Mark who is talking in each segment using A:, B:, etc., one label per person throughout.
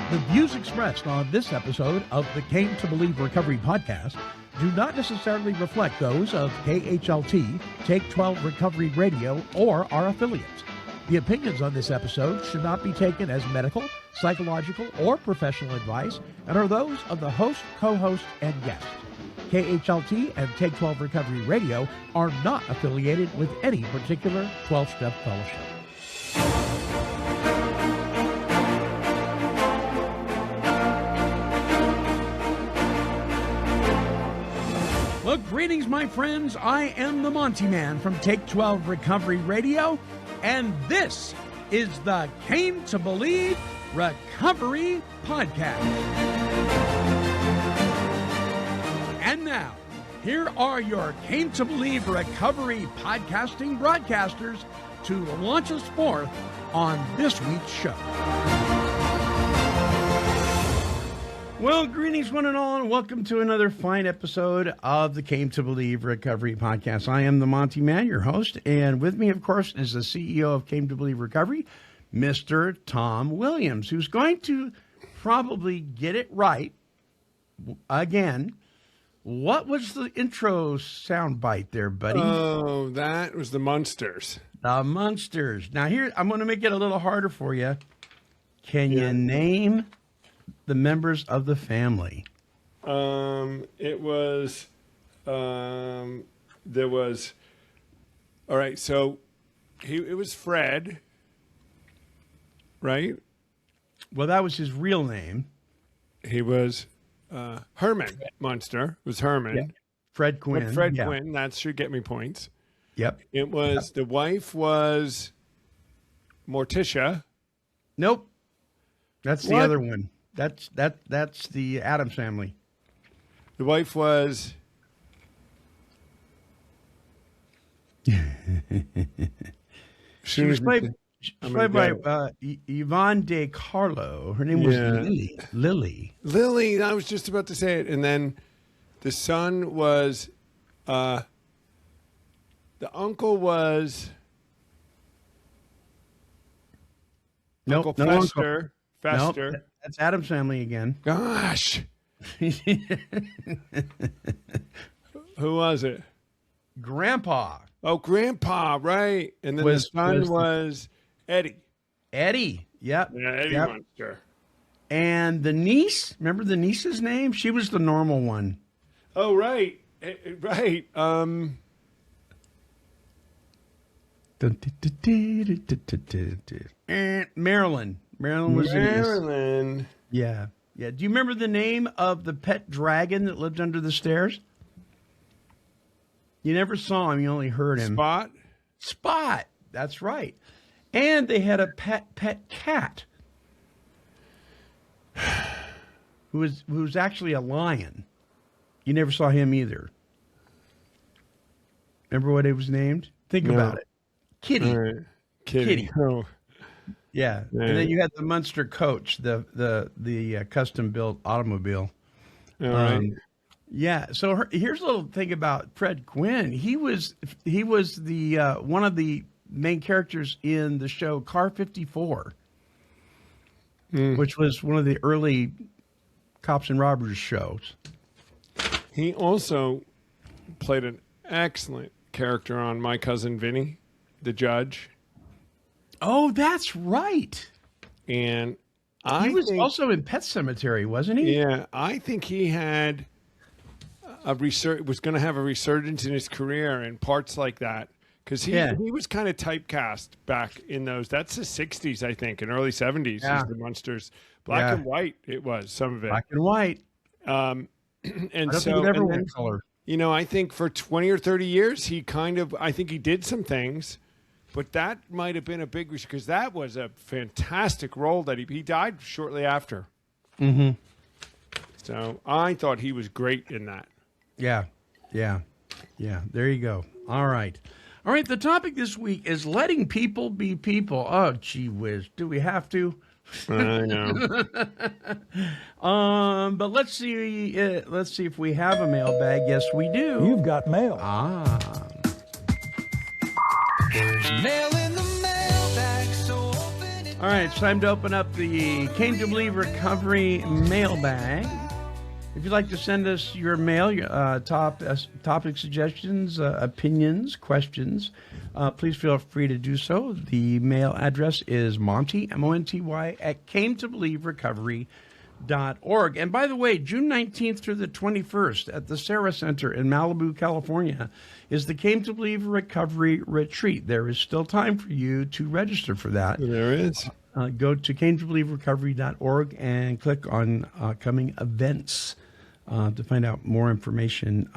A: The views expressed on this episode of the Came to Believe Recovery podcast do not necessarily reflect those of KHLT, Take 12 Recovery Radio, or our affiliates. The opinions on this episode should not be taken as medical, psychological, or professional advice and are those of the host, co-host, and guests. KHLT and Take 12 Recovery Radio are not affiliated with any particular 12-step fellowship. Well, greetings, my friends. I am the Monty Man from Take 12 Recovery Radio, and this is the Came to Believe Recovery Podcast. And now, here are your Came to Believe Recovery podcasting broadcasters to launch us forth on this week's show. Well, greetings one and all, and welcome to another fine episode of the Came to Believe Recovery Podcast. I am the Monty Man, your host, and with me, of course, is the CEO of Came to Believe Recovery, Mr. Tom Williams, who's going to probably get it right again. What was the intro sound bite there, buddy?
B: Oh, that was the Munsters.
A: The Munsters. Now, here, I'm going to make it a little harder for you. Can you name the members of the family?
B: It was, there was, all right, so it was Fred, right?
A: Well, that was his real name.
B: He was Herman Munster, was Herman.
A: Yeah. Fred Quinn.
B: But Fred Quinn, that should get me points.
A: Yep.
B: It was, the wife was Morticia.
A: Nope. That's the other one. That's the Addams family.
B: The wife was
A: she was played by Yvonne De Carlo. Her name was Lily.
B: Lily, I was just about to say it. And then the son was the uncle was Uncle Fester. Fester.
A: Nope, that's Addams family again.
B: Gosh. Who was it?
A: Grandpa.
B: Oh, Grandpa, right. And then the son was Eddie.
A: Eddie, yep.
B: Yeah, Eddie Munster.
A: And the niece, remember the niece's name? She was the normal one.
B: Oh, right. Right.
A: Marilyn. Marilyn was
B: Marilyn.
A: Yeah. Yeah. Do you remember the name of the pet dragon that lived under the stairs? You never saw him. You only heard him.
B: Spot?
A: Spot. That's right. And they had a pet cat who was actually a lion. You never saw him either. Remember what it was named? Think about it. Kitty.
B: Right. Kitty. Oh.
A: Yeah. And then you had the Munster coach, the custom built automobile.
B: All right.
A: Yeah. So here's a little thing about Fred Quinn. He was the one of the main characters in the show Car 54, which was one of the early cops and robbers shows.
B: He also played an excellent character on My Cousin Vinny, the judge.
A: Oh, that's right.
B: And
A: he was also in Pet Sematary, wasn't he?
B: Yeah, I think he had was going to have a resurgence in his career in parts like that, because he was kind of typecast back in those. That's the 60s, I think, and early 70s. Yeah. The Munsters, black and white. It was some of it
A: black and white.
B: And
A: I don't think it ever went color.
B: You know, I think for 20 or 30 years, I think he did some things. But that might have been a big issue, because that was a fantastic role that he died shortly after.
A: Mm-hmm.
B: So I thought he was great in that.
A: Yeah. There you go. All right. The topic this week is letting people be people. Oh, gee whiz. Do we have to?
B: I know.
A: But let's see if we have a mailbag. Yes, we do.
C: You've got mail.
A: There's
D: mail in the mailbag, so open it.
A: All right, it's time to open up the Came to Believe Recovery mailbag. If you'd like to send us your mail, topic suggestions, opinions, questions, please feel free to do so. The mail address is Monty, M-O-N-T-Y, at cametobelieverecovery.org. And by the way, June 19th through the 21st at the Sarah Center in Malibu, California, is the Came to Believe Recovery Retreat. There is still time for you to register for that.
B: There is.
A: Go to cametobelieverecovery.org and click on coming events to find out more information.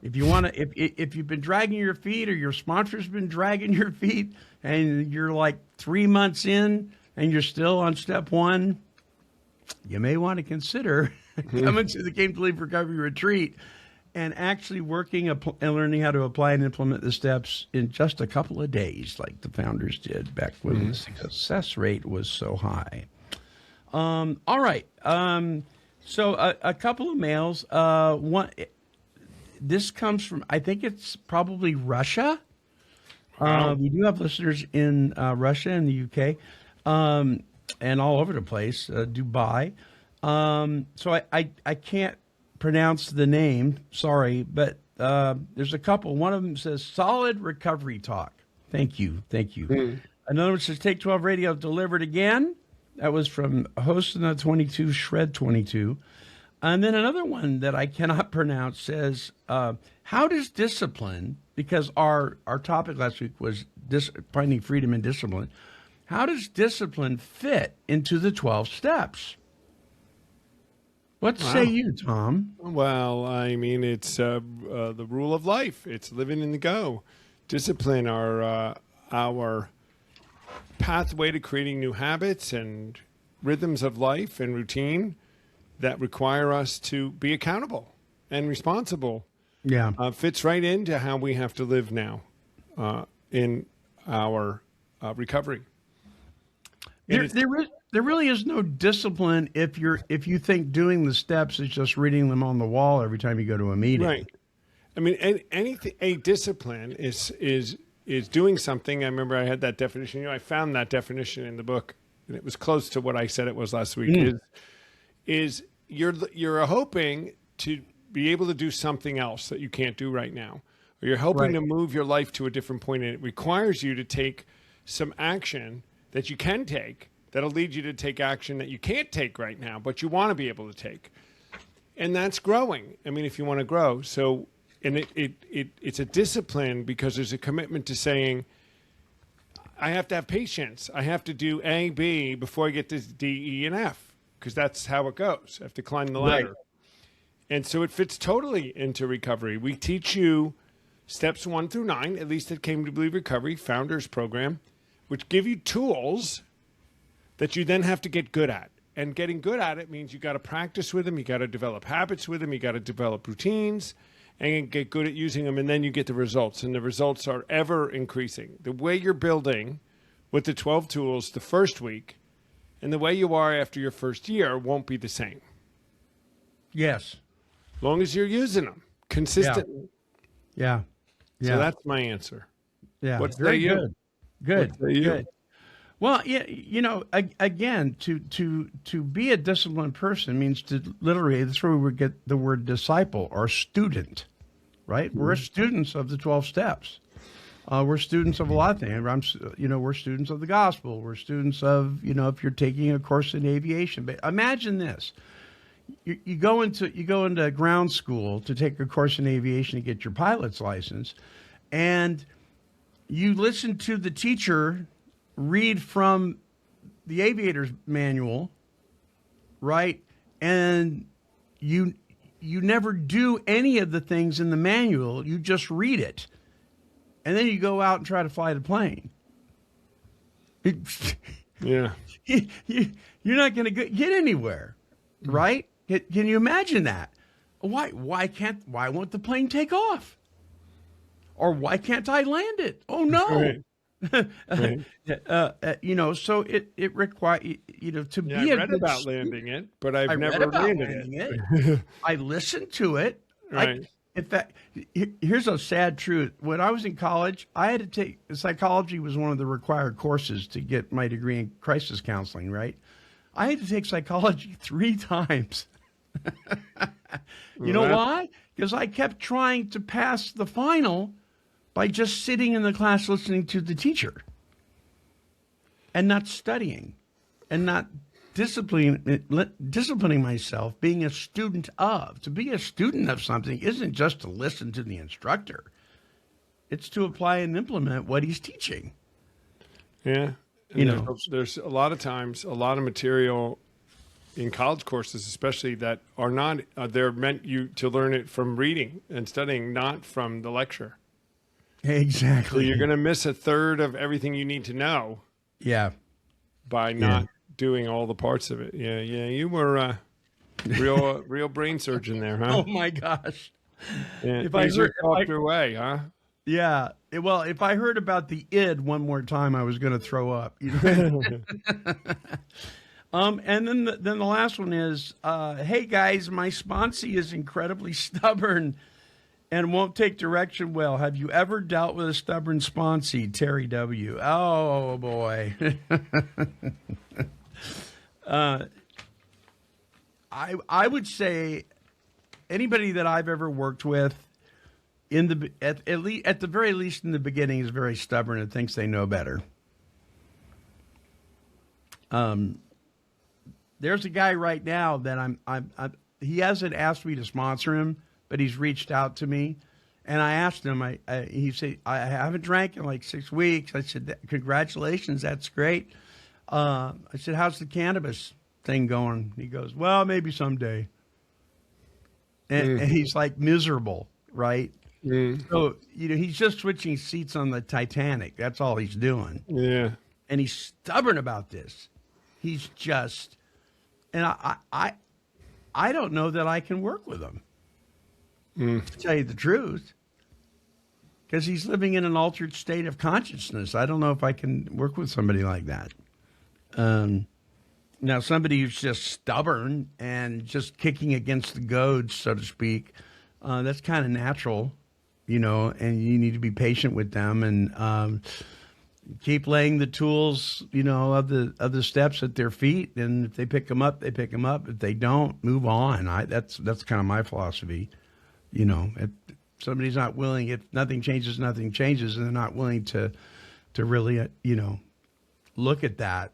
A: If you want to, if you've been dragging your feet, or your sponsor's been dragging your feet, and you're like 3 months in and you're still on step one, you may want to consider coming to the Came to Believe Recovery Retreat and actually working and learning how to apply and implement the steps in just a couple of days, like the founders did back when the success rate was so high. All right. So a couple of mails. This comes from, I think it's probably Russia. We do have listeners in Russia and the UK, and all over the place, Dubai. So I can't pronounce the name, sorry, but there's a couple. One of them says Solid Recovery Talk. Thank you. Another one says Take 12 Radio delivered again. That was from Hostina 22, Shred 22. And then another one that I cannot pronounce says, how does discipline, because our topic last week was finding freedom in discipline, how does discipline fit into the 12 steps? What say you, Tom?
B: Well, I mean, it's the rule of life. It's living in the go. Discipline, our pathway to creating new habits and rhythms of life and routine that require us to be accountable and responsible.
A: Yeah.
B: Fits right into how we have to live now in our recovery.
C: There really is no discipline if you think doing the steps is just reading them on the wall every time you go to a meeting.
B: Right. I mean, a discipline is doing something. I remember I had that definition. I found that definition in the book, and it was close to what I said it was last week. Is you're hoping to be able to do something else that you can't do right now, or you're hoping to move your life to a different point, and it requires you to take some action that you can take that'll lead you to take action that you can't take right now, but you want to be able to take. And that's growing. I mean, if you want to grow. So, and it's a discipline because there's a commitment to saying, I have to have patience. I have to do A, B before I get to D, E, and F, because that's how it goes. I have to climb the ladder. Right. And so it fits totally into recovery. We teach you steps 1 through 9, at least it Came to Believe Recovery Founders Program, which give you tools that you then have to get good at. And getting good at it means you got to practice with them, you got to develop habits with them, you got to develop routines, and get good at using them, and then you get the results. And the results are ever increasing. The way you're building with the 12 tools the first week and the way you are after your first year won't be the same.
C: Yes.
B: As long as you're using them consistently.
C: Yeah.
B: So that's my answer.
C: Yeah.
B: What say you?
C: Good. Well, yeah, again, to be a disciplined person means to literally, that's where we get the word disciple or student, right? Mm-hmm. We're students of the 12 steps. We're students of a lot of things. We're students of the gospel. We're students of, if you're taking a course in aviation. But imagine this. You go into ground school to take a course in aviation to get your pilot's license, and you listen to the teacher read from the aviator's manual, right? And you never do any of the things in the manual. You just read it. And then you go out and try to fly the plane.
B: Yeah.
C: You're not going to get anywhere, right? Can you imagine that? Why won't the plane take off? Or why can't I land it? Oh, no.
B: Right.
C: Right. So it requires, to be
B: I read about landing it, but I've never landed it.
C: I listened to it.
B: Right.
C: In fact, here's a sad truth. When I was in college, I had to take psychology was one of the required courses to get my degree in crisis counseling, right? I had to take psychology 3 times. You know why? Because I kept trying to pass the final by just sitting in the class listening to the teacher and not studying and not disciplining myself, being a student of. To be a student of something isn't just to listen to the instructor. It's to apply and implement what he's teaching.
B: Yeah. And there's a lot of times, a lot of material in college courses, especially that are not, they're meant you to learn it from reading and studying, not from the lecture.
C: Exactly.
B: So you're going to miss a third of everything you need to know.
C: Yeah.
B: By not doing all the parts of it. Yeah. You were a real brain surgeon there, huh?
C: Oh my gosh.
B: Yeah. If I talked your way, huh?
C: Yeah. Well, if I heard about the id one more time, I was going to throw up. You know? And then the last one is, hey guys, my sponsee is incredibly stubborn and won't take direction well. Have you ever dealt with a stubborn sponsee? Terry W. Oh boy. I would say anybody that I've ever worked with at the very least in the beginning is very stubborn and thinks they know better. There's a guy right now that he hasn't asked me to sponsor him, but he's reached out to me, and I asked him. He said, I haven't drank in like 6 weeks. I said, congratulations, that's great. I said, how's the cannabis thing going? He goes, well, maybe someday. And he's like miserable, right? So he's just switching seats on the Titanic. That's all he's doing.
B: Yeah,
C: and he's stubborn about this. He's just, and I don't know that I can work with him. To tell you the truth, because he's living in an altered state of consciousness. I don't know if I can work with somebody like that. Now, somebody who's just stubborn and just kicking against the goads, so to speak, that's kind of natural, and you need to be patient with them and keep laying the tools, of the steps at their feet. And if they pick them up, they pick them up. If they don't, move on. That's kind of my philosophy. If somebody's not willing, if nothing changes, and they're not willing to really, look at that.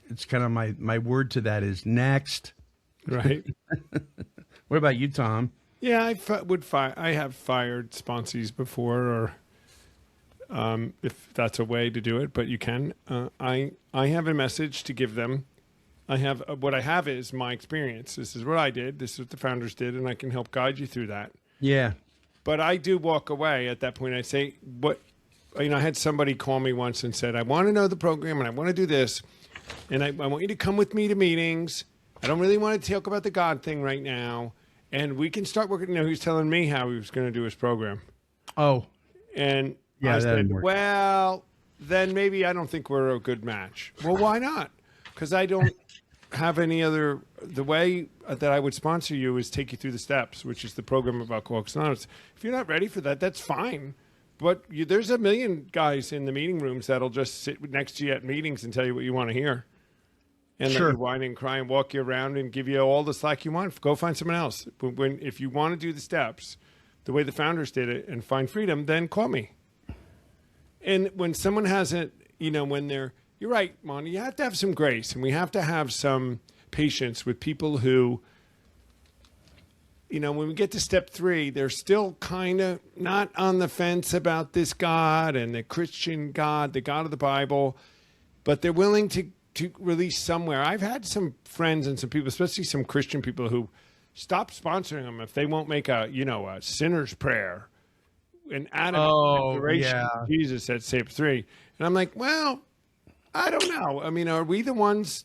C: It's kind of my word to that is next.
B: Right.
C: What about you, Tom?
B: Yeah, I have fired sponsees before, or if that's a way to do it, but you can. I have a message to give them. What I have is my experience. This is what I did. This is what the founders did, and I can help guide you through that.
C: Yeah.
B: But I do walk away at that point. I say, I had somebody call me once and said, I want to know the program and I want to do this. And I want you to come with me to meetings. I don't really want to talk about the God thing right now. And we can start working. He was telling me how he was going to do his program.
C: Oh.
B: And
C: yeah,
B: I said, well, then maybe I don't think we're a good match. Well, why not? Because I don't have any other. The way that I would sponsor you is take you through the steps, which is the program of Alcoholics Anonymous. If you're not ready for that, that's fine. But there's a million guys in the meeting rooms that'll just sit next to you at meetings and tell you what you want to hear. And let you whine and cry and walk you around and give you all the slack you want. Go find someone else. If you want to do the steps the way the founders did it and find freedom, then call me. And when someone hasn't, you're right, Monty, you have to have some grace. And we have to have some patience with people who, when we get to step 3, they're still kind of not on the fence about this God and the Christian God, the God of the Bible, but they're willing to release somewhere. I've had some friends and some people, especially some Christian people, who stop sponsoring them if they won't make a sinner's prayer and add a declaration of Jesus at step 3. And I'm like, well, I don't know. I mean, are we the ones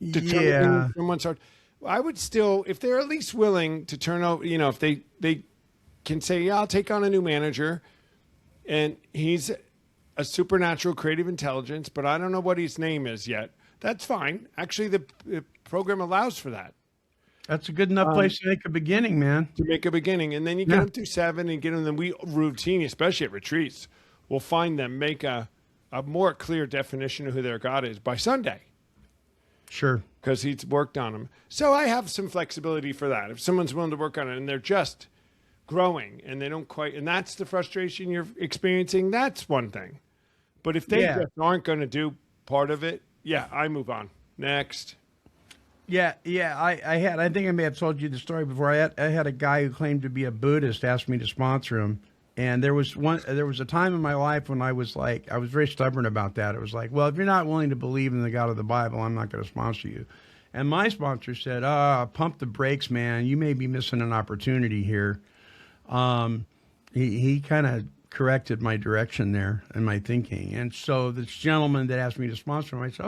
B: determining someone's heart? I would still, if they're at least willing to turn over, if they can say, yeah, I'll take on a new manager and he's a supernatural creative intelligence, but I don't know what his name is yet. That's fine. Actually, the program allows for that.
C: That's a good enough place to make a beginning, man.
B: To make a beginning. And then you get them through 7 and get them. Then we routinely, especially at retreats, will find them make a more clear definition of who their God is by Sunday.
C: Sure.
B: Because he's worked on them. So I have some flexibility for that. If someone's willing to work on it and they're just growing and they don't quite, and that's the frustration you're experiencing, that's one thing. But if they just aren't going to do part of it, I move on. Next.
C: I think I may have told you the story before. I had a guy who claimed to be a Buddhist ask me to sponsor him. And there was a time in my life when I was very stubborn about that. It was like, well, if you're not willing to believe in the God of the Bible, I'm not going to sponsor you. And my sponsor said, pump the brakes, man. You may be missing an opportunity here. He kind of corrected my direction there and my thinking. And so this gentleman that asked me to sponsor him, I said,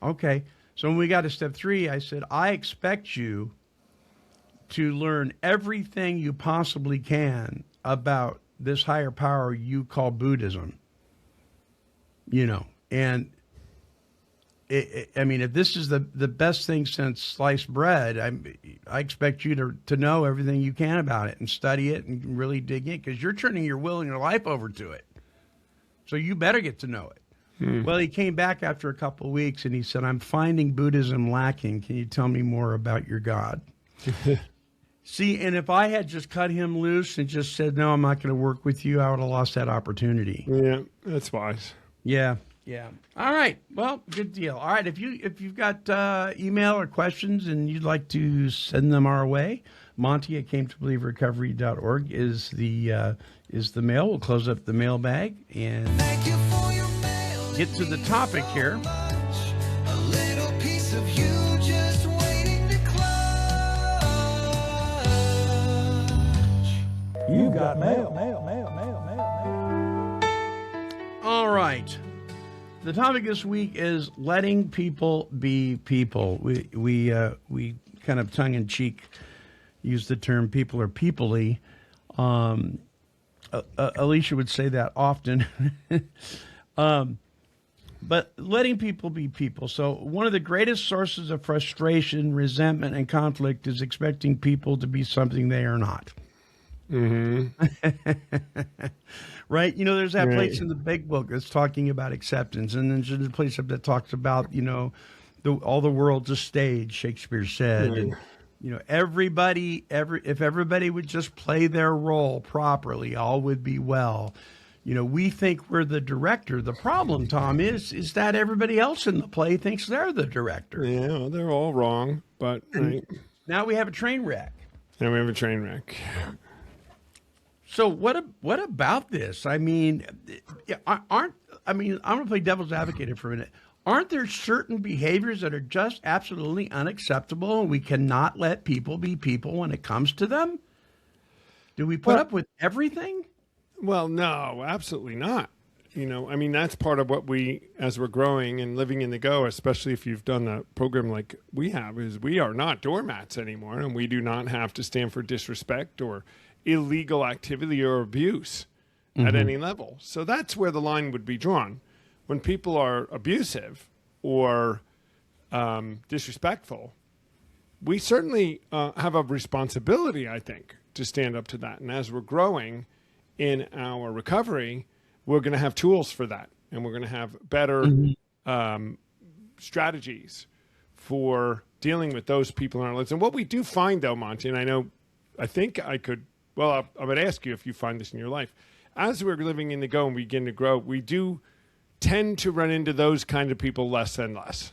C: okay. So when we got to step 3, I said, I expect you to learn everything you possibly can about this higher power you call Buddhism. And I mean, if this is the best thing since sliced bread, I expect you to know everything you can about it and study it and really dig in, because you're turning your will and your life over to it. So you better get to know it. Well, he came back after a couple of weeks and he said, I'm finding Buddhism lacking. Can you tell me more about your God? See, and if I had just cut him loose and just said, no, I'm not going to work with you, I would have lost that opportunity.
B: Yeah, that's wise.
C: Yeah. All right. Well, good deal. All right. If you've got email or questions and you'd like to send them our way, Monty at cametobelieverecovery.org is the mail. We'll close up the mailbag and get to the topic here.
D: A little piece of you just waiting to clutch.
A: You got mail.
C: All right. The topic this week is letting people be people. We kind of tongue in cheek use the term people are peoply. Alicia would say that often. But letting people be people. So one of the greatest sources of frustration, resentment, and conflict is expecting people to be something they are not. Right? There's that place in the big book that's talking about acceptance. And then there's a place up that talks about, all the world's a stage, Shakespeare said. And, if everybody would just play their role properly, all would be well. We think we're the director. The problem, Tom, is that everybody else in the play thinks they're the director.
B: Yeah, well, they're all wrong, but right.
C: Now we have a train wreck.
B: Now we have a train wreck.
C: So what about this? I mean, I'm going to play devil's advocate for a minute. Aren't there certain behaviors that are just absolutely unacceptable, and we cannot let people be people when it comes to them? Do we put up with everything?
B: Well, no, absolutely not. That's part of what as we're growing and living in the go, especially if you've done a program like we have, is we are not doormats anymore, and we do not have to stand for disrespect or illegal activity or abuse at any level. So that's where the line would be drawn. When people are abusive or disrespectful, we certainly have a responsibility, I think, to stand up to that. And as we're growing in our recovery, we're going to have tools for that. And we're going to have better strategies for dealing with those people in our lives. And what we do find, though, Monty, and I would ask you if you find this in your life. As we're living in the go and we begin to grow, we do tend to run into those kind of people less and less.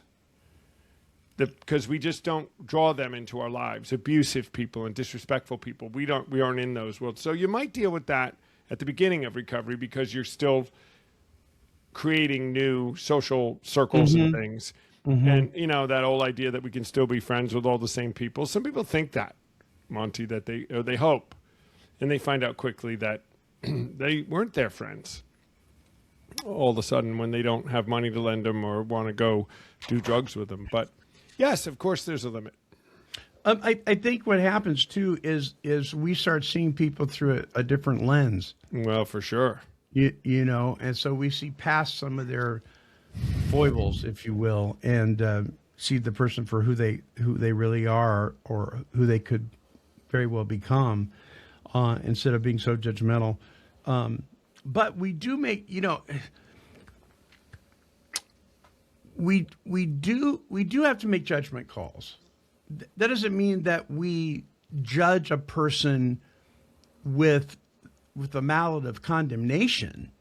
B: Because we just don't draw them into our lives, abusive people and disrespectful people. We aren't in those worlds. So you might deal with that at the beginning of recovery because you're still creating new social circles and things. And, that old idea that we can still be friends with all the same people. Some people think that, Monty, that they hope. And they find out quickly that they weren't their friends all of a sudden when they don't have money to lend them or want to go do drugs with them. But yes, of course, there's a limit.
C: I think what happens, too, is we start seeing people through a different lens.
B: Well, for sure.
C: And so we see past some of their foibles, if you will. And see the person for who they really are, or who they could very well become, instead of being so judgmental. But we do make, we do have to make judgment calls. That doesn't mean that we judge a person with a mallet of condemnation,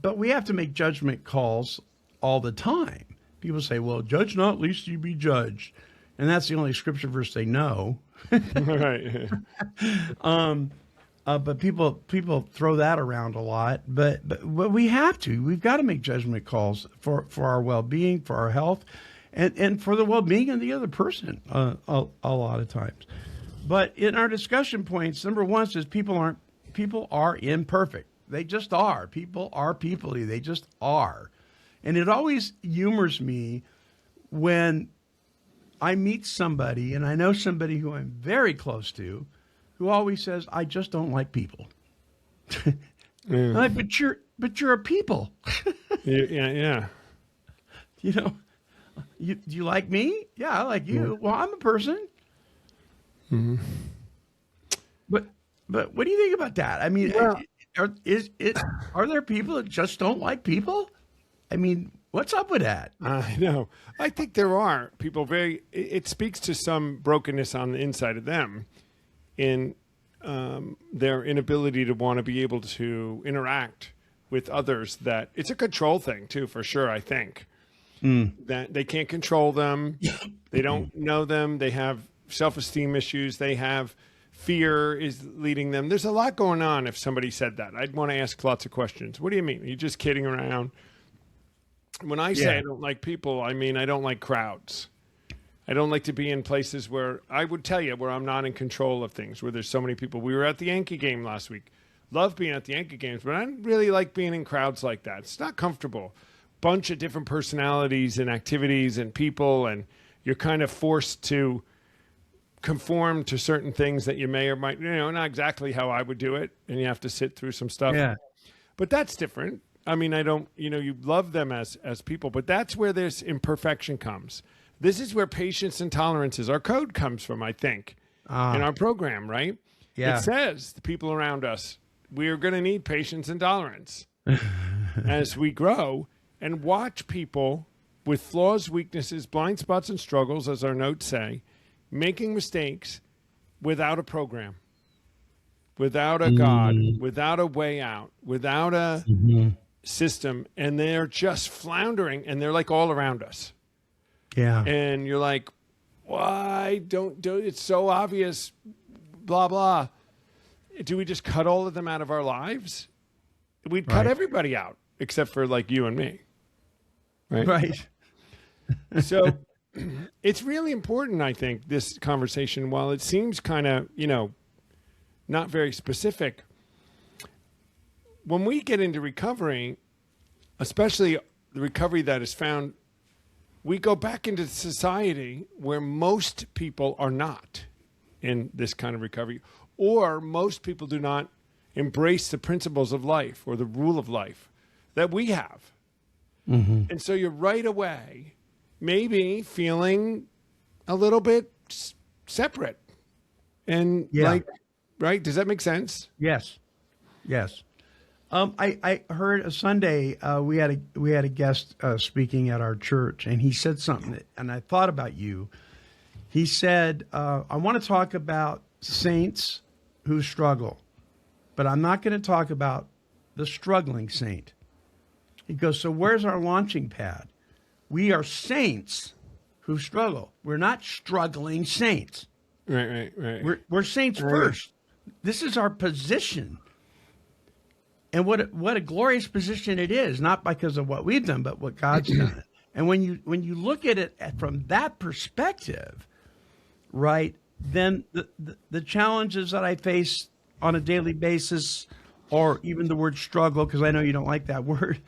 C: but we have to make judgment calls all the time. People say, well, judge not, lest you be judged. And that's the only scripture verse they know.
B: Right.
C: But people throw that around a lot. But we have to. We've got to make judgment calls for our well-being, for our health, and for the well-being of the other person a lot of times. But in our discussion points, number one says people are imperfect. They just are. People are people-y. They just are. And it always humors me when I meet somebody, and I know somebody who I'm very close to, who always says, I just don't like people. I'm like, but you're a people.
B: Yeah.
C: Do you like me? Yeah, I like you. Well, I'm a person. Mm-hmm. But what do you think about that? I mean, are there people that just don't like people? I mean, what's up with that?
B: I know. I think there are people it speaks to some brokenness on the inside of them in their inability to want to be able to interact with others. That it's a control thing too, for sure. I think that they can't control them. They don't know them. They have self-esteem issues. They have fear is leading them. There's a lot going on. If somebody said that, I'd want to ask lots of questions. What do you mean? Are you just kidding around? When I say I don't like people, I mean I don't like crowds. I don't like to be in places where I would tell you where I'm not in control of things, where there's so many people. We were at the Yankee game last week. Love being at the Yankee games, but I don't really like being in crowds like that. It's not comfortable. Bunch of different personalities and activities and people, and you're kind of forced to conform to certain things that you may or might, not exactly how I would do it, and you have to sit through some stuff.
C: Yeah.
B: But that's different. I mean, I don't, you love them as people, but that's where this imperfection comes. This is where patience and tolerance is. Our code comes from, I think, in our program, right?
C: Yeah.
B: It says the people around us, we are going to need patience and tolerance as we grow, and watch people with flaws, weaknesses, blind spots, and struggles, as our notes say, making mistakes without a program, without a God, without a way out, without a system, and they're just floundering, and they're like all around us.
C: Yeah.
B: And you're like, why don't it's so obvious, blah, blah. Do we just cut all of them out of our lives? We'd cut everybody out except for like you and me. Right. So it's really important, I think, this conversation, while it seems kind of, not very specific. When we get into recovery, especially the recovery that is found, we go back into society where most people are not in this kind of recovery, or most people do not embrace the principles of life or the rule of life that we have. Mm-hmm. And so you're right away maybe feeling a little bit separate and right? Does that make sense?
C: Yes. I heard a Sunday we had a guest speaking at our church, and he said something, and I thought about you. He said, I want to talk about saints who struggle, but I'm not going to talk about the struggling saint. He goes, so where's our launching pad? We are saints who struggle. We're not struggling saints.
B: Right.
C: We're saints first. This is our position. And what a glorious position it is, not because of what we've done, but what God's done. And when you look at it from that perspective, right, then the challenges that I face on a daily basis, or even the word struggle, because I know you don't like that word,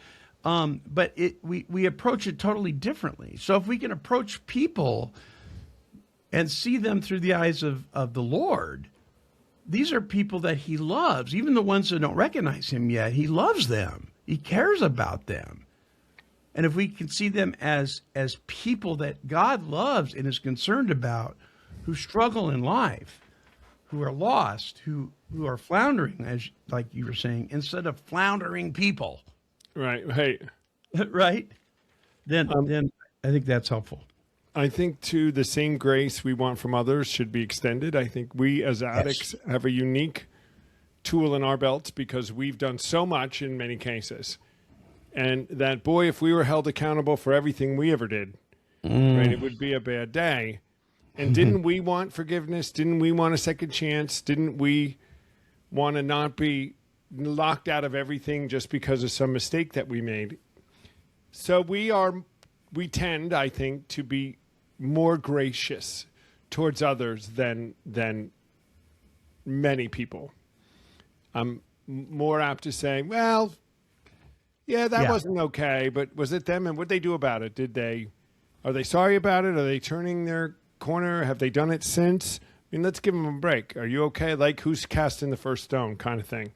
C: but we approach it totally differently. So if we can approach people and see them through the eyes of the Lord, these are people that he loves, even the ones that don't recognize him yet. He loves them. He cares about them. And if we can see them as people that God loves and is concerned about, who struggle in life, who are lost, who are floundering, as like you were saying, instead of floundering people,
B: Right. Hey,
C: right? Then I think that's helpful.
B: I think too the same grace we want from others should be extended. I think we as addicts have a unique tool in our belts because we've done so much in many cases. And that, boy, if we were held accountable for everything we ever did, right, it would be a bad day. And didn't we want forgiveness? Didn't we want a second chance? Didn't we want to not be locked out of everything just because of some mistake that we made? So we tend, I think, to be more gracious towards others than many people. I'm more apt to say, well, yeah, that wasn't okay, but was it them and what'd they do about it? Are they sorry about it? Are they turning their corner? Have they done it since? I mean, let's give them a break. Are you okay? Like, who's casting the first stone kind of thing.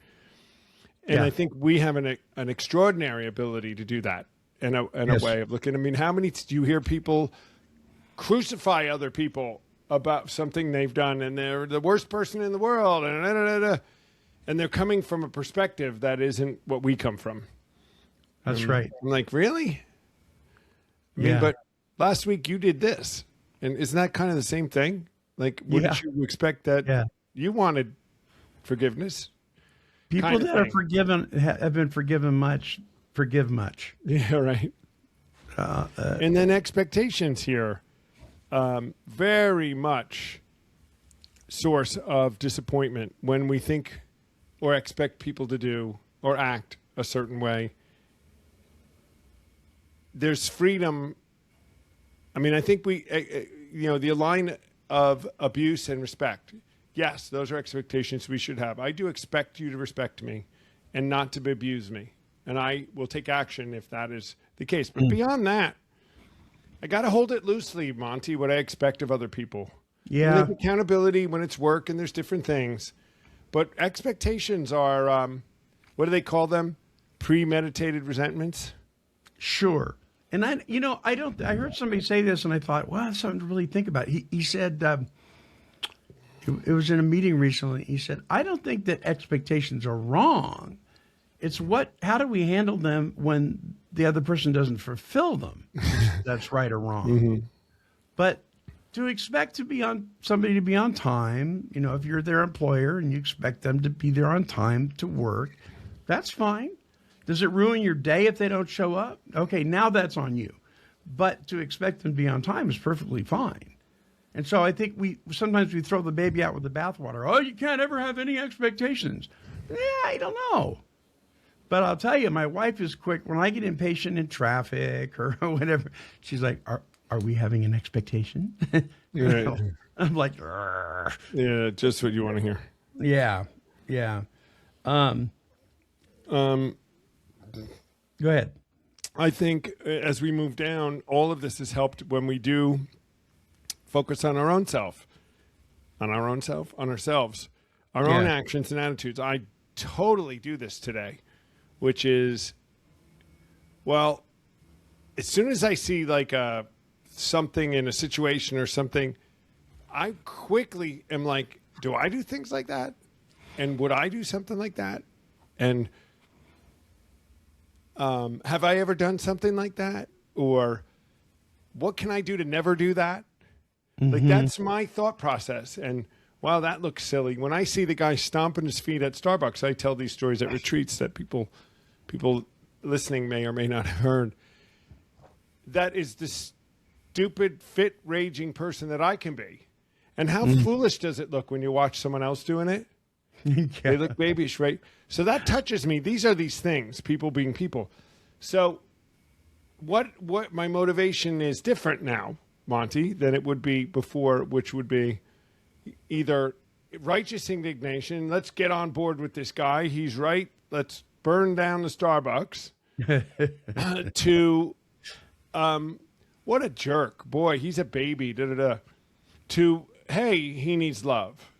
B: And I think we have an extraordinary ability to do that in a way of looking. I mean, how many do you hear people crucify other people about something they've done and they're the worst person in the world and they're coming from a perspective that isn't what we come from.
C: That's right.
B: I'm like, really? I mean, but last week you did this. And isn't that kind of the same thing? Like, wouldn't you expect that you wanted forgiveness?
C: People that are forgiven, have been forgiven much, forgive much.
B: Yeah, right. And then expectations here, very much source of disappointment when we think or expect people to do or act a certain way. There's freedom. I mean, I think the line of abuse and respect. Yes, those are expectations we should have. I do expect you to respect me and not to abuse me. And I will take action if that is the case. But beyond that, I got to hold it loosely, Monty, what I expect of other people.
C: Yeah.
B: And there's accountability when it's work and there's different things. But expectations are, what do they call them? Premeditated resentments?
C: Sure. And I heard somebody say this and I thought, well, that's something to really think about. He said, it was in a meeting recently. He said, I don't think that expectations are wrong. It's how do we handle them when the other person doesn't fulfill them? That's right or wrong. Mm-hmm. But to expect somebody to be on time, if you're their employer and you expect them to be there on time to work, that's fine. Does it ruin your day if they don't show up? Okay, now that's on you. But to expect them to be on time is perfectly fine. And so I think sometimes we throw the baby out with the bathwater. Oh, you can't ever have any expectations. Yeah, I don't know. But I'll tell you, my wife is quick. When I get impatient in traffic or whatever, she's like, are we having an expectation?
B: Right.
C: I'm like, Rrr.
B: Yeah, just what you want to hear.
C: Yeah. Go ahead.
B: I think as we move down, all of this has helped when we do focus on our own self, on ourselves, our own actions and attitudes. I totally do this today, which is, well, as soon as I see like something in a situation or something, I quickly am like, do I do things like that? And would I do something like that? And have I ever done something like that? Or what can I do to never do that? Mm-hmm. Like, that's my thought process. And wow, that looks silly. When I see the guy stomping his feet at Starbucks, I tell these stories at retreats that people listening may or may not have heard. That is the stupid, fit, raging person that I can be. And how foolish does it look when you watch someone else doing it? They look babyish, right? So that touches me. These are these things, people being people. So what my motivation is different now, Monty, than it would be before, which would be either righteous indignation, let's get on board with this guy, he's right, let's burn down the Starbucks, to what a jerk, boy, he's a baby, to, hey, he needs love.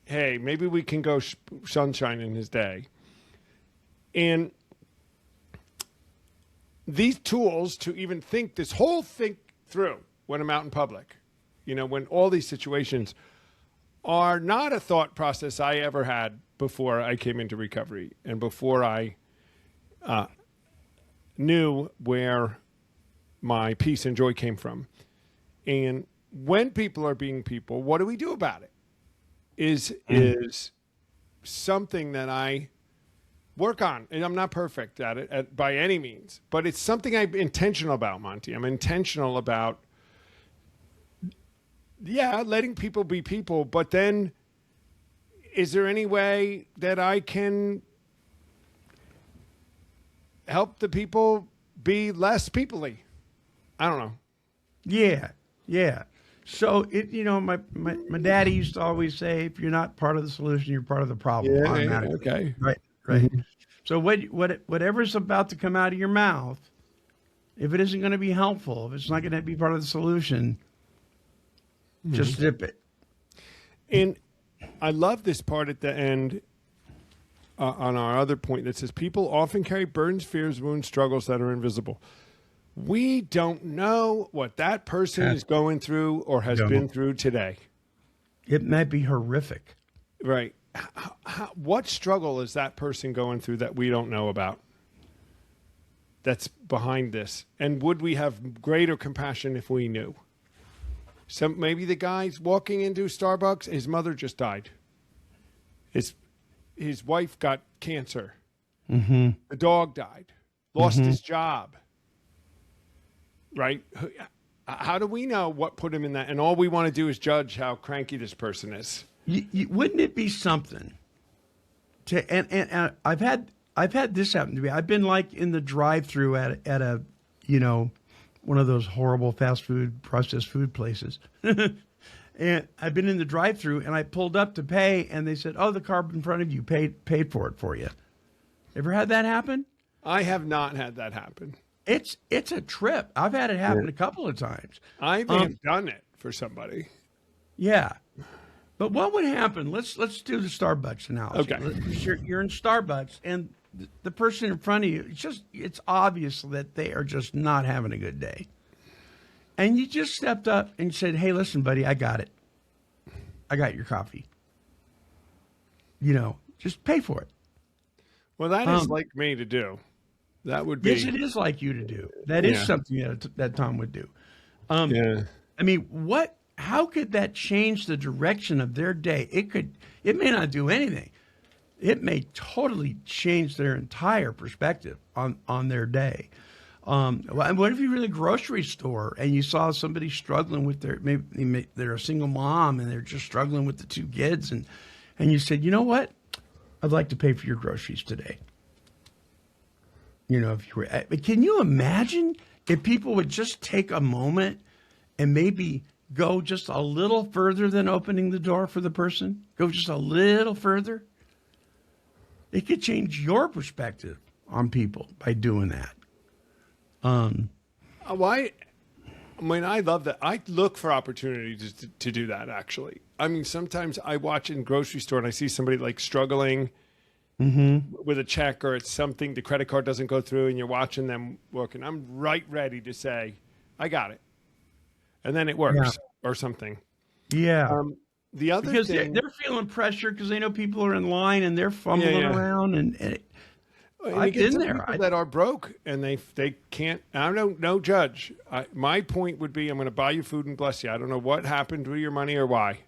B: Hey, maybe we can go sunshine in his day. And these tools to even think this whole thing through when I'm out in public, when all these situations are not a thought process I ever had before I came into recovery and before I knew where my peace and joy came from. And when people are being people, what do we do about it? Is something that I work on. And I'm not perfect at it by any means, but it's something I'm intentional about, Monty. I'm intentional about, letting people be people, but then is there any way that I can help the people be less people-y? I don't know.
C: Yeah. So my daddy used to always say, if you're not part of the solution, you're part of the problem.
B: Yeah, okay.
C: Right. Mm-hmm. So whatever's about to come out of your mouth, if it isn't going to be helpful, if it's not going to be part of the solution, just zip it.
B: And I love this part at the end on our other point that says people often carry burdens, fears, wounds, struggles that are invisible. We don't know what that person is going through or has been through today.
C: It might be horrific.
B: Right. What struggle is that person going through that we don't know about that's behind this? And would we have greater compassion if we knew? So maybe the guy's walking into Starbucks, his mother just died. His wife got cancer.
C: Mm-hmm.
B: The dog died. Lost his job. Right? How do we know what put him in that? And all we want to do is judge how cranky this person is.
C: Wouldn't it be something to and I've had this happen to me. I've been like in the drive-through at a one of those horrible fast food processed food places. And I've been in the drive-through and I pulled up to pay and they said, "Oh, the car in front of you paid for it for you." Ever had that happen?
B: I have not had that happen.
C: It's a trip. I've had it happen a couple of times.
B: I may have done it for somebody.
C: Yeah. But what would happen? Let's do the Starbucks analogy.
B: Okay.
C: You're in Starbucks and the person in front of you, it's obvious that they are just not having a good day. And you just stepped up and said, "Hey, listen, buddy, I got it. I got your coffee. Just pay for it."
B: Well, that is like me to do. That would be.
C: Yes, it is like you to do. That is something that Tom would do.
B: Yeah.
C: I mean, how could that change the direction of their day? It may not do anything. It may totally change their entire perspective on their day. What if you're in a grocery store and you saw somebody struggling with maybe they're a single mom and they're just struggling with the two kids and you said, "You know what? I'd like to pay for your groceries today." If you were, can you imagine if people would just take a moment and maybe go just a little further than opening the door for the person? Go just a little further. It could change your perspective on people by doing that.
B: I love that. I look for opportunities to do that, actually. I mean, sometimes I watch in grocery store and I see somebody like struggling with a check or it's something, the credit card doesn't go through and you're watching them working. I'm right ready to say, "I got it." And then it works or something.
C: Yeah.
B: The other
C: because
B: thing,
C: they're feeling pressure because they know people are in line and they're fumbling around and I've been there.
B: People that are broke and they can't. I don't know. Judge. My point would be, I'm going to buy you food and bless you. I don't know what happened with your money or why.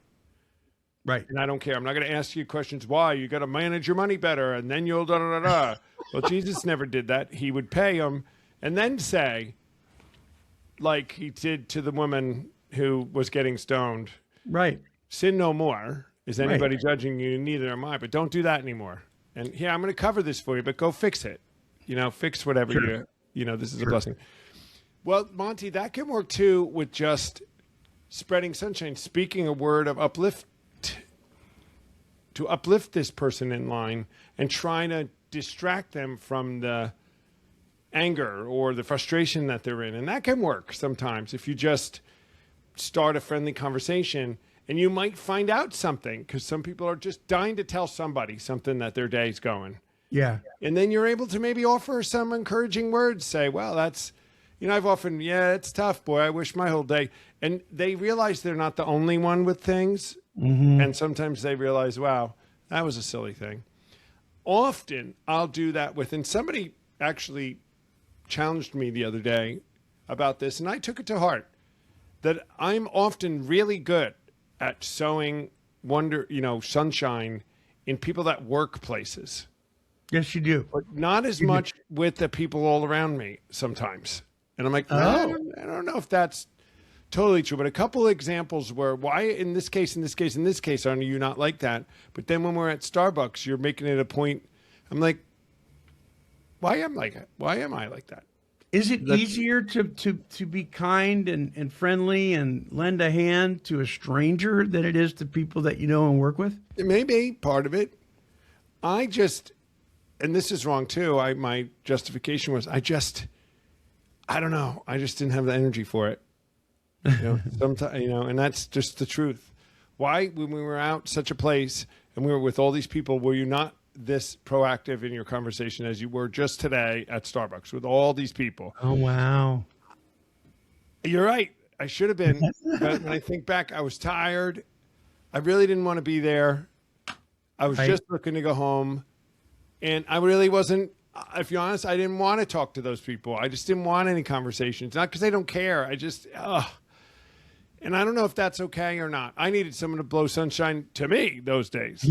C: Right.
B: And I don't care. I'm not going to ask you questions. Why? You got to manage your money better, and then you'll da da da da. Well, Jesus never did that. He would pay them and then say, like he did to the woman who was getting stoned.
C: Right.
B: Sin no more. Is anybody judging you? Neither am I. But don't do that anymore. And I'm going to cover this for you, but go fix it. Fix whatever this is a blessing. Well, Monty, that can work too with just spreading sunshine, speaking a word of uplift, to uplift this person in line and trying to distract them from the anger or the frustration that they're in. And that can work sometimes if you just start a friendly conversation. And you might find out something because some people are just dying to tell somebody something that their day's going.
C: Yeah.
B: And then you're able to maybe offer some encouraging words. Say, well, that's, I've often, it's tough, boy. I wish my whole day. And they realize they're not the only one with things.
C: Mm-hmm.
B: And sometimes they realize, wow, that was a silly thing. Often I'll do that with, and somebody actually challenged me the other day about this, and I took it to heart, that I'm often really good at sowing wonder, sunshine in people that work places.
C: Yes, you do.
B: But not as much with the people all around me sometimes. And I'm like, I don't know if that's totally true. But a couple of examples where why in this case, are you not like that? But then when we're at Starbucks, you're making it a point. I'm like, why am I like that?
C: Is it easier to be kind and friendly and lend a hand to a stranger than it is to people that you know and work with?
B: It may be part of it. And this is wrong too. My justification was I don't know. I just didn't have the energy for it. Sometimes, and that's just the truth. Why, when we were out such a place and we were with all these people, were you not this proactive in your conversation as you were just today at Starbucks with all these people?
C: Oh, wow.
B: You're right. I should have been. But when I think back, I was tired. I really didn't want to be there. I was just looking to go home. And I really wasn't, if you're honest, I didn't want to talk to those people. I just didn't want any conversations. Not because they don't care. I just, and I don't know if that's okay or not. I needed someone to blow sunshine to me those days.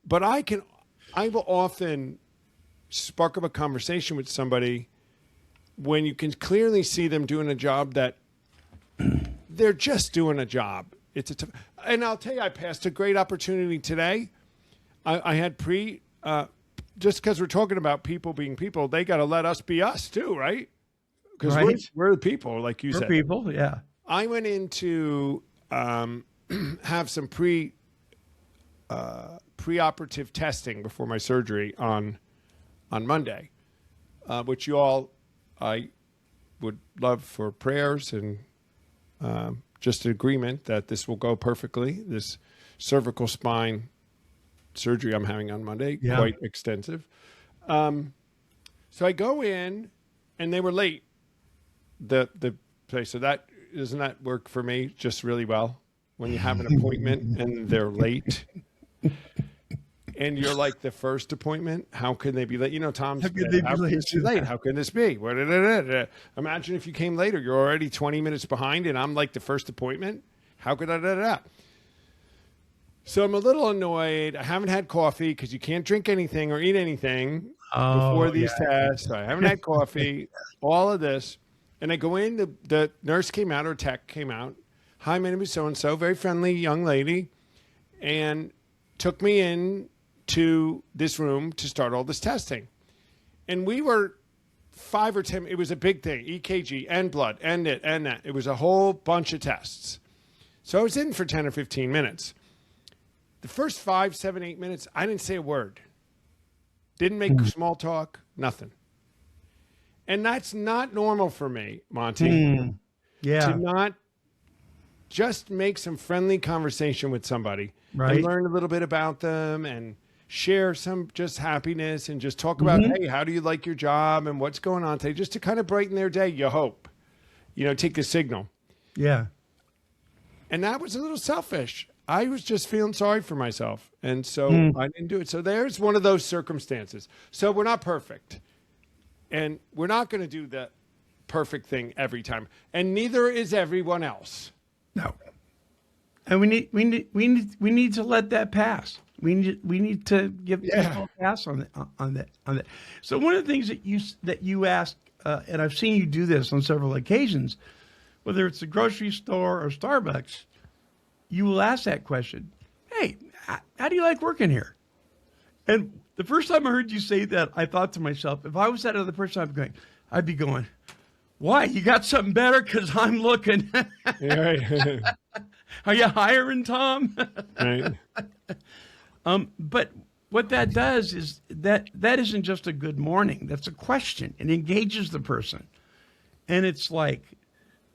B: But I will often spark up a conversation with somebody when you can clearly see them doing a job that they're just doing a job. And I'll tell you, I passed a great opportunity today. I had just because we're talking about people being people, they got to let us be us too, right? Because we're the people, like you said.
C: We're people, yeah.
B: I went in to have some preoperative testing before my surgery on Monday, which I would love for prayers and just an agreement that this will go perfectly. This cervical spine surgery I'm having on Monday, quite extensive. So I go in, and they were late. The place, so doesn't that work for me just really well when you have an appointment and they're late, and you're like the first appointment. How can they be late? Tom's late. How can this be? Imagine if you came later. You're already 20 minutes behind, and I'm like the first appointment. How could I? So I'm a little annoyed. I haven't had coffee because you can't drink anything or eat anything before these tests. So I haven't had coffee, all of this. And I go in, the nurse came out, or tech came out. Hi, my name is so-and-so, very friendly young lady, and took me in to this room to start all this testing. And we were 5 or 10, it was a big thing, EKG and blood and it and that. It was a whole bunch of tests. So I was in for 10 or 15 minutes. The first 5, 7, 8 minutes, I didn't say a word. Didn't make small talk, nothing. And that's not normal for me, Monty. To not just make some friendly conversation with somebody and learn a little bit about them and share some just happiness and just talk about, hey, how do you like your job and what's going on today? Just to kind of brighten their day, you hope. Take the signal.
C: Yeah.
B: And that was a little selfish. I was just feeling sorry for myself. And so I didn't do it. So there's one of those circumstances. So we're not perfect. And we're not going to do the perfect thing every time. And neither is everyone else.
C: No. And we need to let that pass. We need to give people a pass on that. So one of the things that you ask, and I've seen you do this on several occasions, whether it's the grocery store or Starbucks, you will ask that question. Hey, how do you like working here? And the first time I heard you say that, I thought to myself, if I was that other person, I'd be going, why? You got something better? Because I'm looking. Are you hiring, Tom?
B: Right.
C: But what that does is that isn't just a good morning. That's a question. It engages the person. And it's like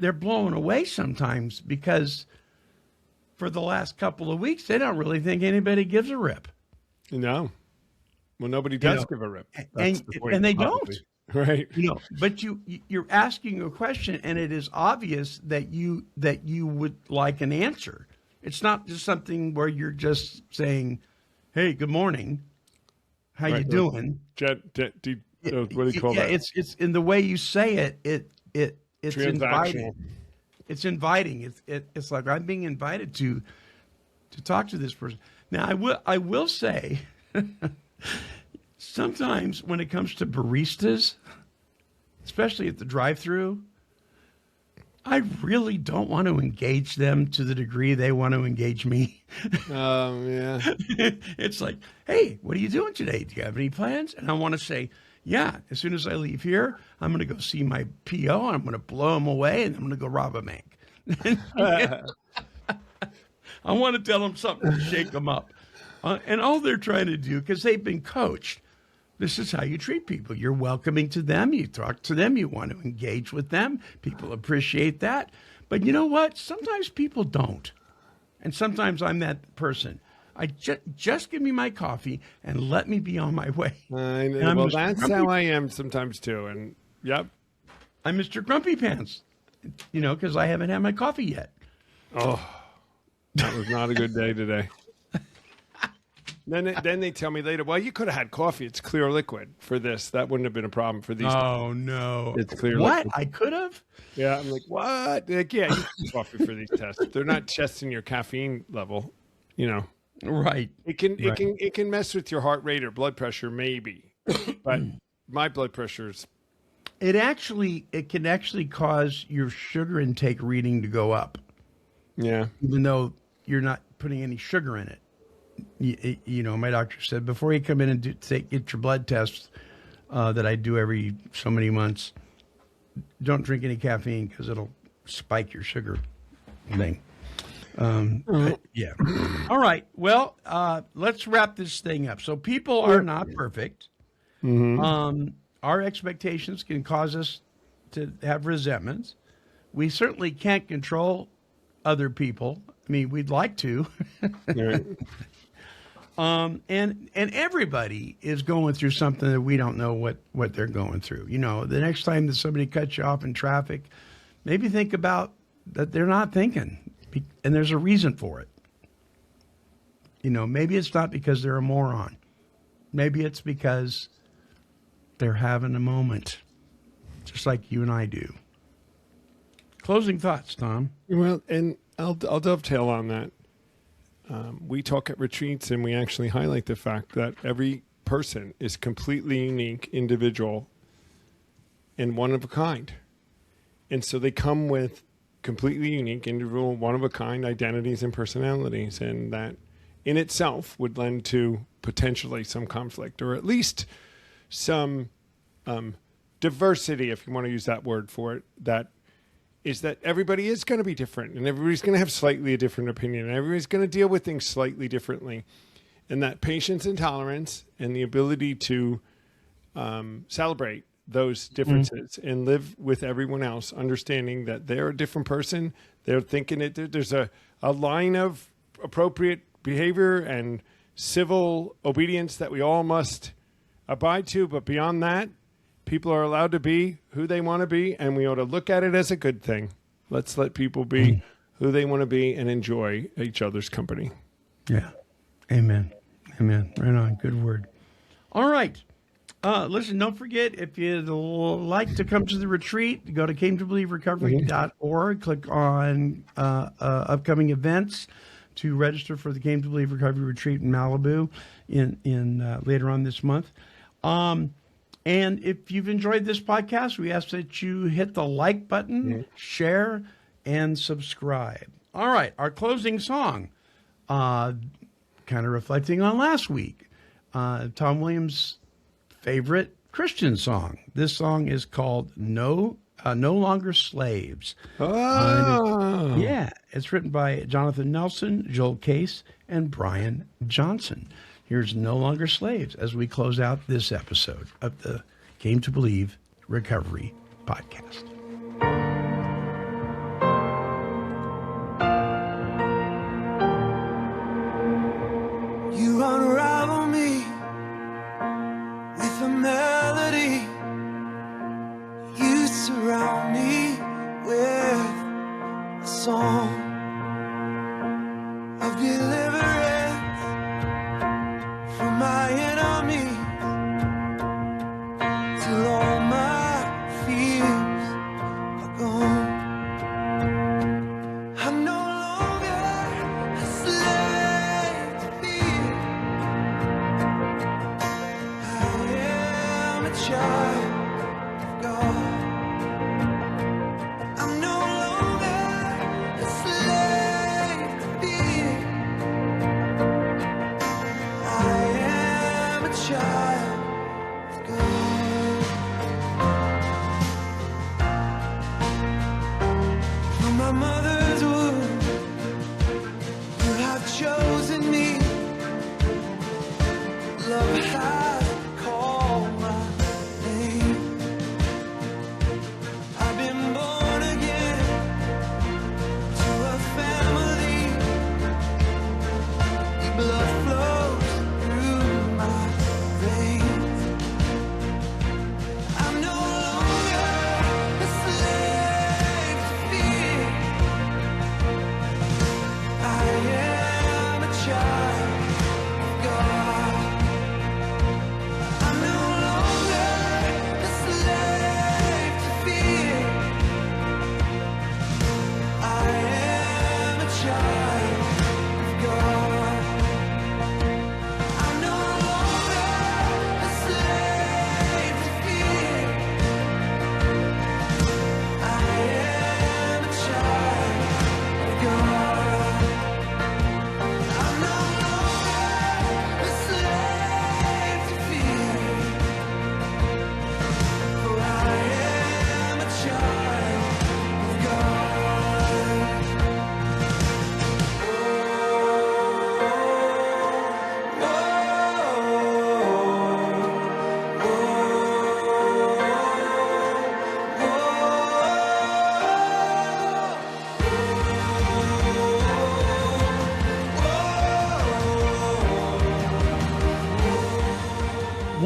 C: they're blown away sometimes because for the last couple of weeks, they don't really think anybody gives a rip.
B: No. Well, nobody does give a rip.
C: And they
B: probably.
C: don't.
B: Right.
C: But you're asking a question, and it is obvious that you would like an answer. It's not just something where you're just saying, "Hey, good morning, how you doing?"
B: What do you call that?
C: It's in the way you say it. It's inviting. It's inviting. It's like I'm being invited to talk to this person. Now, I will say, sometimes when it comes to baristas, especially at the drive-thru, I really don't want to engage them to the degree they want to engage me.
B: Yeah.
C: It's like, hey, what are you doing today? Do you have any plans? And I want to say, yeah, as soon as I leave here, I'm going to go see my PO. I'm going to blow him away, and I'm going to go rob a bank. I want to tell them something to shake them up. And all they're trying to do, because they've been coached, this is how you treat people. You're welcoming to them. You talk to them. You want to engage with them. People appreciate that. But you know what? Sometimes people don't. And sometimes I'm that person. I just give me my coffee and let me be on my way.
B: I know. Well, that's how I am sometimes too. And yep.
C: I'm Mr. Grumpy Pants, because I haven't had my coffee yet.
B: Oh, that was not a good day today. Then they tell me later, well, you could have had coffee. It's clear liquid for this. That wouldn't have been a problem for these.
C: Oh, no.
B: It's clear
C: what?
B: liquid.
C: I could have?
B: Yeah. I'm like, what? Like, yeah, you need coffee for these tests. They're not testing your caffeine level,
C: Right.
B: It can mess with your heart rate or blood pressure, maybe. But my blood pressure's.
C: It can actually cause your sugar intake reading to go up.
B: Yeah.
C: Even though you're not putting any sugar in it. My doctor said before you come in and get your blood tests that I do every so many months, don't drink any caffeine because it'll spike your sugar thing. Yeah. All right. Well, let's wrap this thing up. So people are not perfect.
B: Mm-hmm.
C: Our expectations can cause us to have resentments. We certainly can't control other people. I mean, we'd like to.
B: Right.
C: And everybody is going through something that we don't know what they're going through. The next time that somebody cuts you off in traffic, maybe think about that they're not thinking, and there's a reason for it. Maybe it's not because they're a moron. Maybe it's because they're having a moment, just like you and I do. Closing thoughts, Tom.
B: Well, and I'll dovetail on that. We talk at retreats and we actually highlight the fact that every person is completely unique, individual, and one of a kind. And so they come with completely unique, individual, one of a kind identities and personalities. And that in itself would lend to potentially some conflict, or at least some diversity, if you want to use that word for it, that everybody is going to be different, and everybody's going to have slightly a different opinion, and everybody's going to deal with things slightly differently. And that patience and tolerance and the ability to celebrate those differences and live with everyone else, understanding that they're a different person, they're thinking it. There's a line of appropriate behavior and civil obedience that we all must abide to, but beyond that, people are allowed to be who they want to be, and we ought to look at it as a good thing. Let's let people be who they want to be and enjoy each other's company.
C: Yeah. Amen. Amen. Right on. Good word. All right. Listen, don't forget, if you'd like to come to the retreat, go to CameToBelieveRecovery.org, click on upcoming events to register for the Came to Believe Recovery Retreat in Malibu in later on this month. And if you've enjoyed this podcast, we ask that you hit the like button, share, and subscribe. All right, our closing song, kind of reflecting on last week, Tom Williams' favorite Christian song. This song is called No Longer Slaves.
B: Oh.
C: It's written by Jonathan Nelson, Joel Case, and Brian Johnson. Here's No Longer Slaves as we close out this episode of the Came to Believe Recovery Podcast.
D: You unravel me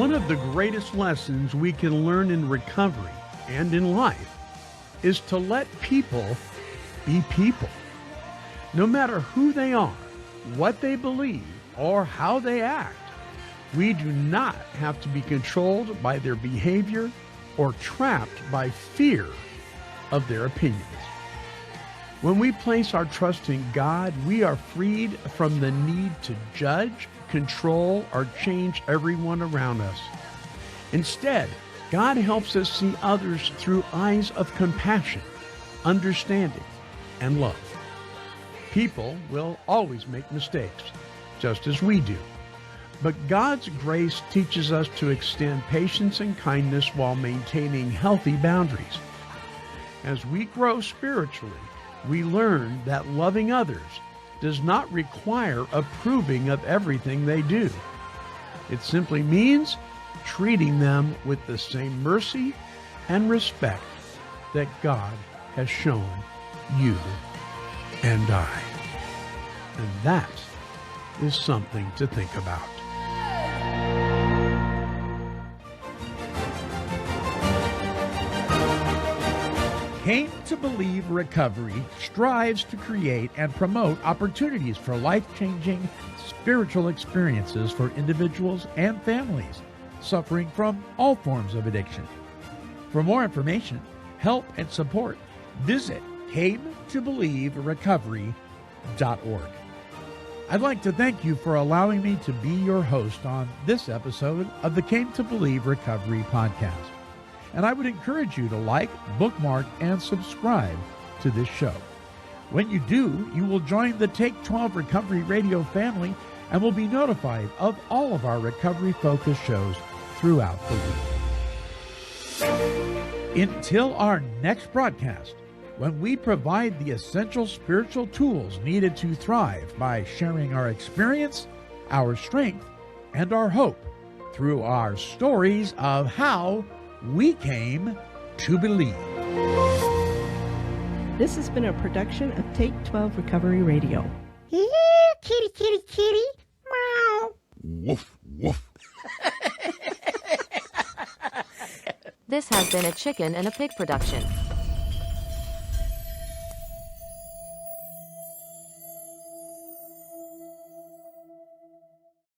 C: One of the greatest lessons we can learn in recovery and in life is to let people be people. No matter who they are, what they believe, or how they act, we do not have to be controlled by their behavior or trapped by fear of their opinions. When we place our trust in God, we are freed from the need to judge, control, or change everyone around us. Instead, God helps us see others through eyes of compassion, understanding, and love. People will always make mistakes, just as we do. But God's grace teaches us to extend patience and kindness while maintaining healthy boundaries. As we grow spiritually, we learn that loving others does not require approving of everything they do. It simply means treating them with the same mercy and respect that God has shown you and I. And that is something to think about.
A: Came to Believe Recovery strives to create and promote opportunities for life-changing spiritual experiences for individuals and families suffering from all forms of addiction. For more information, help, and support, visit cametobelieverecovery.org. I'd like to thank you for allowing me to be your host on this episode of the Came to Believe Recovery podcast. And I would encourage you to like, bookmark, and subscribe to this show. When you do, you will join the Take 12 Recovery Radio family and will be notified of all of our recovery-focused shows throughout the week. Until our next broadcast, when we provide the essential spiritual tools needed to thrive by sharing our experience, our strength, and our hope through our stories of how we came to believe.
E: This has been a production of Take 12 Recovery Radio.
F: Yeah, kitty, kitty, kitty. Meow.
G: Woof, woof.
H: This has been a Chicken and a Pig production.